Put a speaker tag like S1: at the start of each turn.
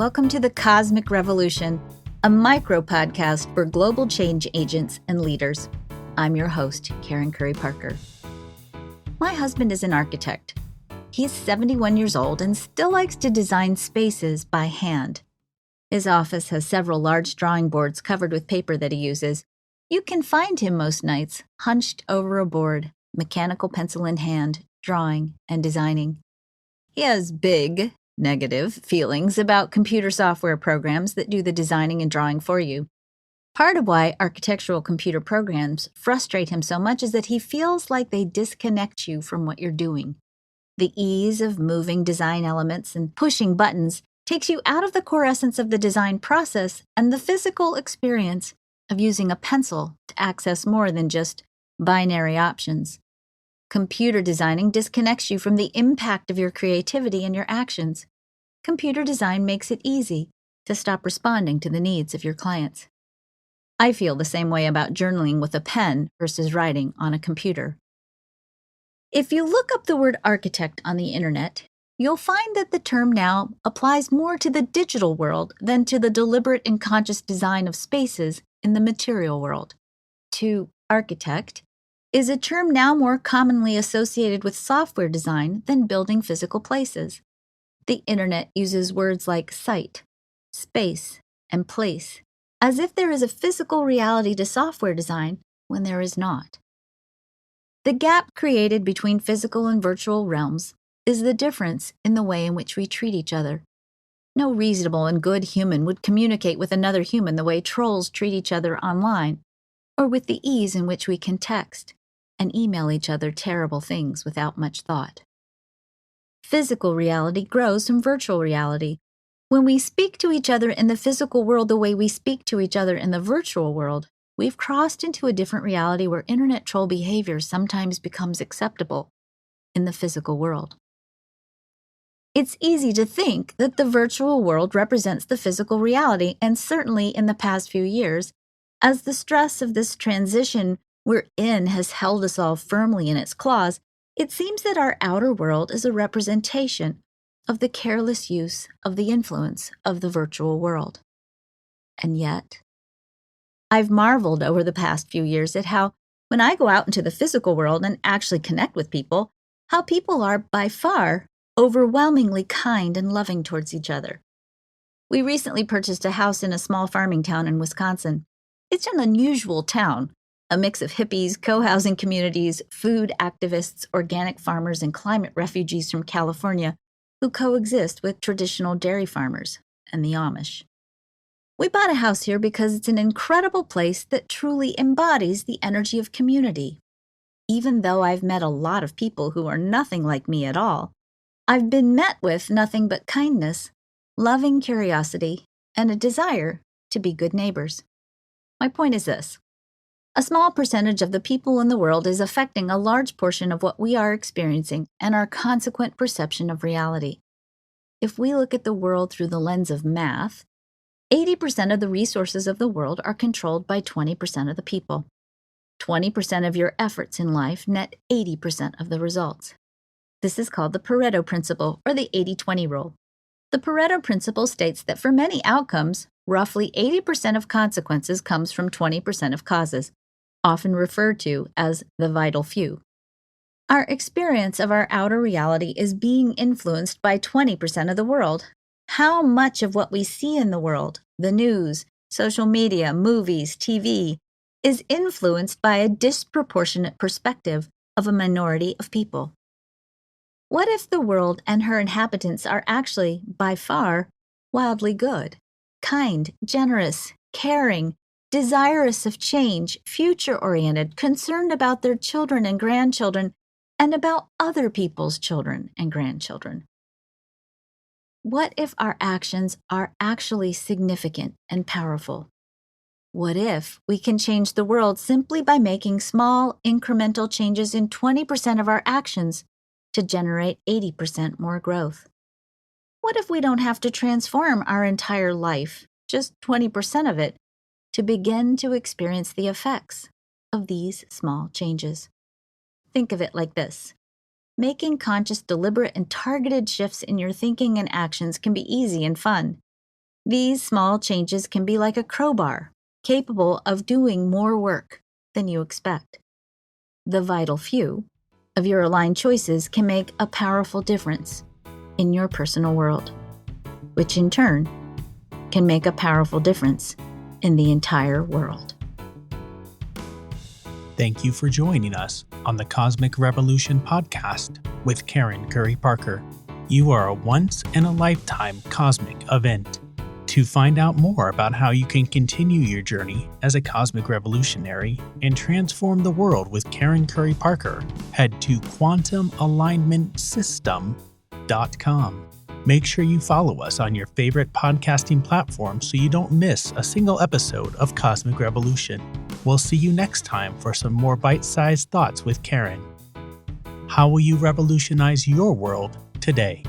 S1: Welcome to the Cosmic Revolution, a micro podcast for global change agents and leaders. I'm your host, Karen Curry Parker. My husband is an architect. He's 71 years old and still likes to design spaces by hand. His office has several large drawing boards covered with paper that he uses. You can find him most nights hunched over a board, mechanical pencil in hand, drawing and designing. He has big, negative feelings about computer software programs that do the designing and drawing for you. Part of why architectural computer programs frustrate him so much is that he feels like they disconnect you from what you're doing. The ease of moving design elements and pushing buttons takes you out of the core essence of the design process and the physical experience of using a pencil to access more than just binary options. Computer designing disconnects you from the impact of your creativity and your actions. Computer design makes it easy to stop responding to the needs of your clients. I feel the same way about journaling with a pen versus writing on a computer. If you look up the word architect on the internet, you'll find that the term now applies more to the digital world than to the deliberate and conscious design of spaces in the material world. To architect is a term now more commonly associated with software design than building physical places. The internet uses words like site, space, and place, as if there is a physical reality to software design when there is not. The gap created between physical and virtual realms is the difference in the way in which we treat each other. No reasonable and good human would communicate with another human the way trolls treat each other online, or with the ease in which we can text and email each other terrible things without much thought. Physical reality grows from virtual reality. When we speak to each other in the physical world the way we speak to each other in the virtual world, we've crossed into a different reality where internet troll behavior sometimes becomes acceptable in the physical world. It's easy to think that the virtual world represents the physical reality, and certainly in the past few years, as the stress of this transition we're in has held us all firmly in its claws, it seems that our outer world is a representation of the careless use of the influence of the virtual world. And yet, I've marveled over the past few years at how, when I go out into the physical world and actually connect with people, how people are by far overwhelmingly kind and loving towards each other. We recently purchased a house in a small farming town in Wisconsin. It's an unusual town, a mix of hippies, co-housing communities, food activists, organic farmers, and climate refugees from California who coexist with traditional dairy farmers and the Amish. We bought a house here because it's an incredible place that truly embodies the energy of community. Even though I've met a lot of people who are nothing like me at all, I've been met with nothing but kindness, loving curiosity, and a desire to be good neighbors. My point is this. A small percentage of the people in the world is affecting a large portion of what we are experiencing and our consequent perception of reality. If we look at the world through the lens of math, 80% of the resources of the world are controlled by 20% of the people. 20% of your efforts in life net 80% of the results. This is called the Pareto Principle, or the 80-20 rule. The Pareto Principle states that for many outcomes, roughly 80% of consequences comes from 20% of causes, often referred to as the vital few. Our experience of our outer reality is being influenced by 20% of the world. How much of what we see in the world, the news, social media, movies, TV, is influenced by a disproportionate perspective of a minority of people? What if the world and her inhabitants are actually, by far, wildly good, kind, generous, caring, desirous of change, future-oriented, concerned about their children and grandchildren, and about other people's children and grandchildren? What if our actions are actually significant and powerful? What if we can change the world simply by making small, incremental changes in 20% of our actions to generate 80% more growth? What if we don't have to transform our entire life, just 20% of it, to begin to experience the effects of these small changes? Think of it like this. Making conscious, deliberate, and targeted shifts in your thinking and actions can be easy and fun. These small changes can be like a crowbar, capable of doing more work than you expect. The vital few of your aligned choices can make a powerful difference in your personal world, which in turn can make a powerful difference in the entire world.
S2: Thank you for joining us on the Cosmic Revolution podcast with Karen Curry Parker. You are a once-in-a-lifetime cosmic event. To find out more about how you can continue your journey as a cosmic revolutionary and transform the world with Karen Curry Parker, head to quantumalignmentsystem.com. Make sure you follow us on your favorite podcasting platform so you don't miss a single episode of Cosmic Revolution. We'll see you next time for some more bite-sized thoughts with Karen. How will you revolutionize your world today?